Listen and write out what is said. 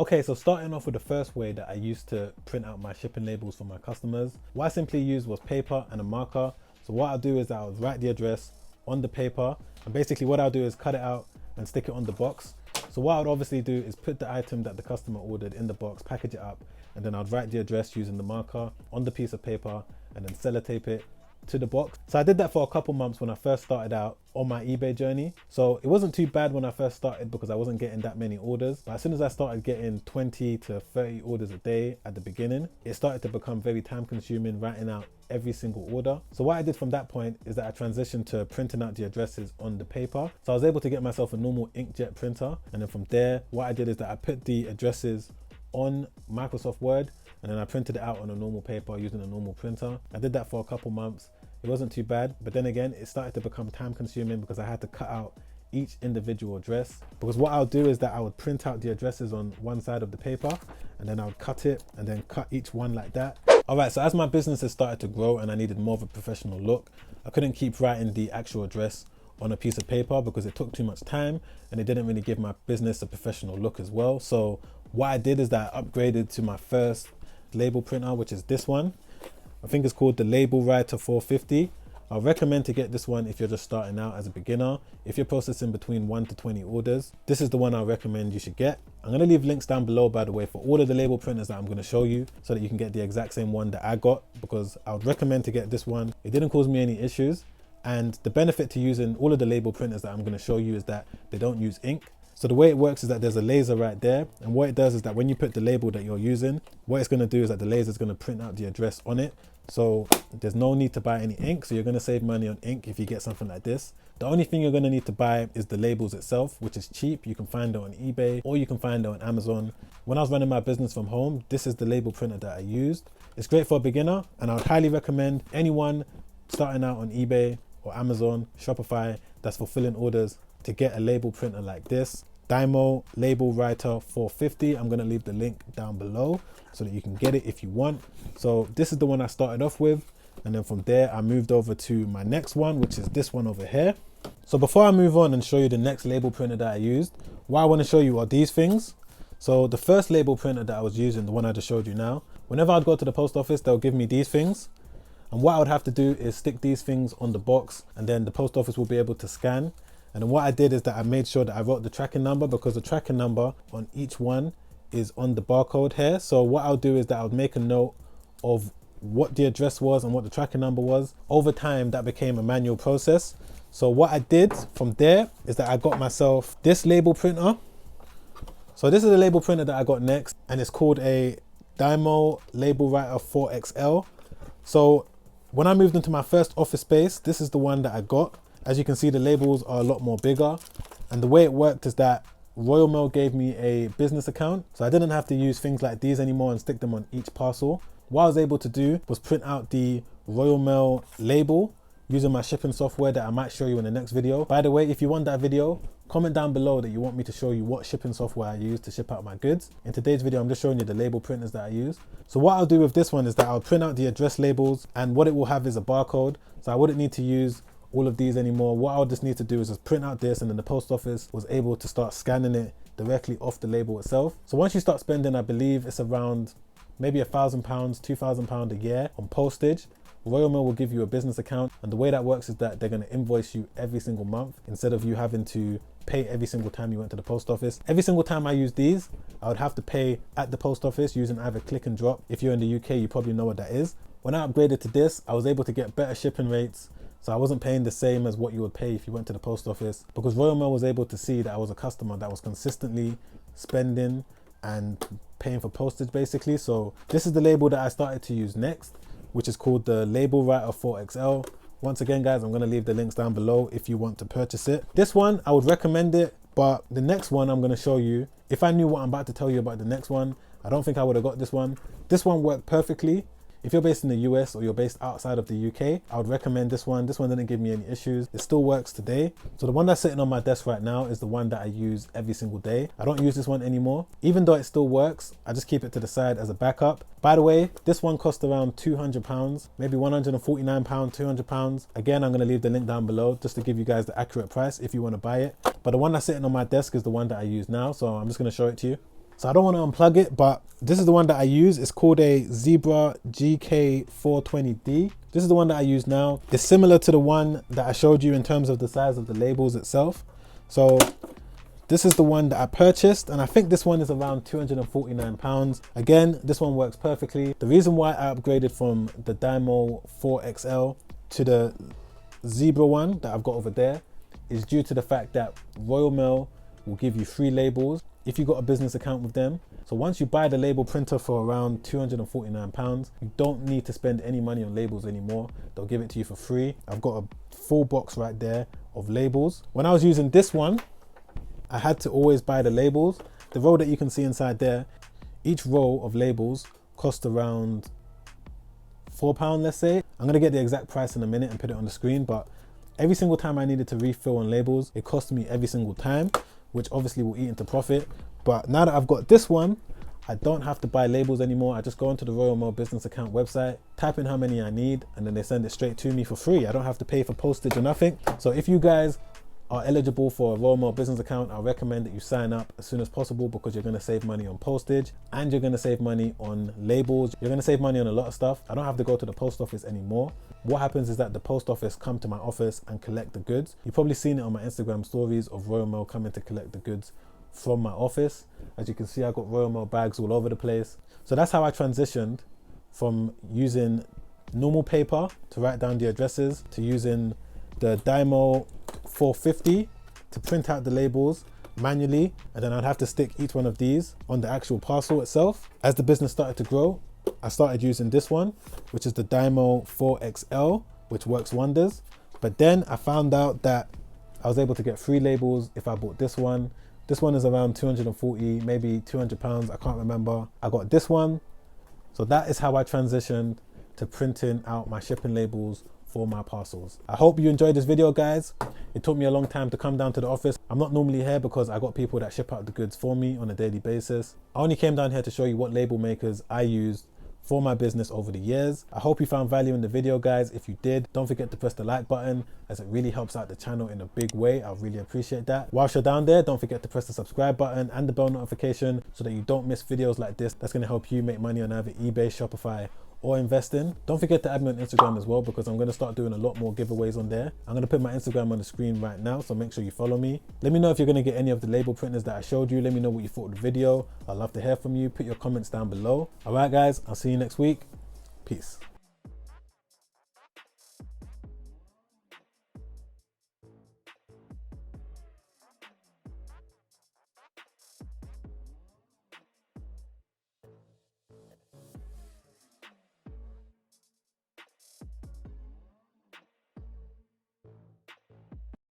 Okay, so starting off with the first way that I used to print out my shipping labels for my customers, what I simply used was paper and a marker. So what I'll do is I'll write the address on the paper, and basically what I'll do is cut it out and stick it on the box. So what I would obviously do is put the item that the customer ordered in the box, package it up, and then I'd write the address using the marker on the piece of paper and then sellotape it to the box. So I did that for a couple months when I first started out on my eBay journey. So it wasn't too bad when I first started because I wasn't getting that many orders. But as soon as I started getting 20 to 30 orders a day at the beginning, it started to become very time consuming writing out every single order. So what I did from that point is that I transitioned to printing out the addresses on the paper. So I was able to get myself a normal inkjet printer. And then from there, what I did is that I put the addresses on Microsoft Word, and then I printed it out on a normal paper using a normal printer. I did that for a couple months. It wasn't too bad, but then again, it started to become time consuming because I had to cut out each individual address. Because what I'll do is that I would print out the addresses on one side of the paper, and then I would cut it and then cut each one like that. All right, so as my business has started to grow and I needed more of a professional look, I couldn't keep writing the actual address on a piece of paper because it took too much time and it didn't really give my business a professional look as well. So what I did is that I upgraded to my first label printer, which is this one. I think it's called the Label Writer 450. I recommend to get this one if you're just starting out as a beginner. If you're processing between 1 to 20 orders, this is the one I recommend you should get. I'm gonna leave links down below, by the way, for all of the label printers that I'm gonna show you so that you can get the exact same one that I got, because I would recommend to get this one. It didn't cause me any issues. And the benefit to using all of the label printers that I'm gonna show you is that they don't use ink. So the way it works is that there's a laser right there. And what it does is that when you put the label that you're using, what it's gonna do is that the laser is gonna print out the address on it. So there's no need to buy any ink. So you're gonna save money on ink if you get something like this. The only thing you're gonna need to buy is the labels itself, which is cheap. You can find it on eBay or you can find it on Amazon. When I was running my business from home, this is the label printer that I used. It's great for a beginner, and I would highly recommend anyone starting out on eBay or Amazon, Shopify, that's fulfilling orders, to get a label printer like this. DYMO Label Writer 450. I'm gonna leave the link down below so that you can get it if you want. So this is the one I started off with, and then from there I moved over to my next one, which is this one over here. So before I move on and show you the next label printer that I used, what I want to show you are these things. So the first label printer that I was using, the one I just showed you now, whenever I'd go to the post office, they'll give me these things. And what I would have to do is stick these things on the box, and then the post office will be able to scan. And then what I did is that I made sure that I wrote the tracking number, because the tracking number on each one is on the barcode here. So what I'll do is that I'll make a note of what the address was and what the tracking number was. Over time, that became a manual process. So what I did from there is that I got myself this label printer. So this is the label printer that I got next, and it's called a DYMO Label Writer 4XL. So when I moved into my first office space, this is the one that I got. As you can see, the labels are a lot more bigger. And the way it worked is that Royal Mail gave me a business account, so I didn't have to use things like these anymore and stick them on each parcel. What I was able to do was print out the Royal Mail label using my shipping software that I might show you in the next video. By the way, if you want that video, comment down below that you want me to show you what shipping software I use to ship out my goods. In today's video, I'm just showing you the label printers that I use. So what I'll do with this one is that I'll print out the address labels, and what it will have is a barcode. So I wouldn't need to use all of these anymore. What I'll just need to do is just print out this, and then the post office was able to start scanning it directly off the label itself. So once you start spending, I believe it's around maybe £1,000, £2,000 a year on postage, Royal Mail will give you a business account, and the way that works is that they're going to invoice you every single month instead of you having to pay every single time you went to the post office. Every single time I use these, I would have to pay at the post office using either click and drop. If you're in the UK, you probably know what that is. When I upgraded to this, I was able to get better shipping rates. So I wasn't paying the same as what you would pay if you went to the post office, because Royal Mail was able to see that I was a customer that was consistently spending and paying for postage basically. So this is the label that I started to use next, which is called the Label Writer 4XL. Once again, guys, I'm going to leave the links down below if you want to purchase it. This one, I would recommend it, but the next one I'm going to show you, if I knew what I'm about to tell you about the next one, I don't think I would have got this one. This one worked perfectly. If you're based in the US or you're based outside of the UK, I would recommend this one. This one didn't give me any issues. It still works today. So the one that's sitting on my desk right now is the one that I use every single day. I don't use this one anymore. Even though it still works, I just keep it to the side as a backup. By the way, this one cost around £200, maybe £149, £200. Again, I'm gonna leave the link down below just to give you guys the accurate price if you wanna buy it. But the one that's sitting on my desk is the one that I use now. So I'm just gonna show it to you. So I don't want to unplug it, but this is the one that I use. It's called a Zebra GK420D. This is the one that I use now. It's similar to the one that I showed you in terms of the size of the labels itself. So this is the one that I purchased, and I think this one is around £249. Again, this one works perfectly. The reason why I upgraded from the DYMO 4XL to the Zebra one that I've got over there is due to the fact that Royal Mail will give you free labels if you got a business account with them. So once you buy the label printer for around £249, you don't need to spend any money on labels anymore. They'll give it to you for free. I've got a full box right there of labels. When I was using this one, I had to always buy the labels. The roll that you can see inside there, each roll of labels cost around £4, let's say. I'm gonna get the exact price in a minute and put it on the screen, but every single time I needed to refill on labels, it cost me every single time, which obviously will eat into profit. But now that I've got this one, I don't have to buy labels anymore. I just go into the Royal Mail business account website, type in how many I need, and then they send it straight to me for free. I don't have to pay for postage or nothing. So if you guys are eligible for a Royal Mail business account, I recommend that you sign up as soon as possible, because you're going to save money on postage and you're going to save money on labels. You're going to save money on a lot of stuff. I don't have to go to the post office anymore. What happens is that the post office come to my office and collect the goods. You've probably seen it on my Instagram stories of Royal Mail coming to collect the goods from my office. As you can see, I got Royal Mail bags all over the place. So that's how I transitioned from using normal paper to write down the addresses to using the DYMO 450 to print out the labels manually, and then I'd have to stick each one of these on the actual parcel itself. As the business started to grow, I started using this one, which is the DYMO 4XL, which works wonders. But then I found out that I was able to get free labels if I bought this one. This one is around 240, maybe £200, I can't remember. I got this one. So that is how I transitioned to printing out my shipping labels for my parcels. I hope you enjoyed this video, guys. It took me a long time to come down to the office. I'm not normally here because I got people that ship out the goods for me on a daily basis. I only came down here to show you what label makers I used for my business over the years. I hope you found value in the video, guys. If you did, don't forget to press the like button, as it really helps out the channel in a big way. I really appreciate that. Whilst you're down there, don't forget to press the subscribe button and the bell notification so that you don't miss videos like this. That's going to help you make money on either eBay, Shopify, or investing. Don't forget to add me on Instagram as well, because I'm going to start doing a lot more giveaways on there. I'm going to put my Instagram on the screen right now, so make sure you follow me. Let me know if you're going to get any of the label printers that I showed you. Let me know what you thought of the video. I'd love to hear from you. Put your comments down below. All right, guys, I'll see you next week. Peace.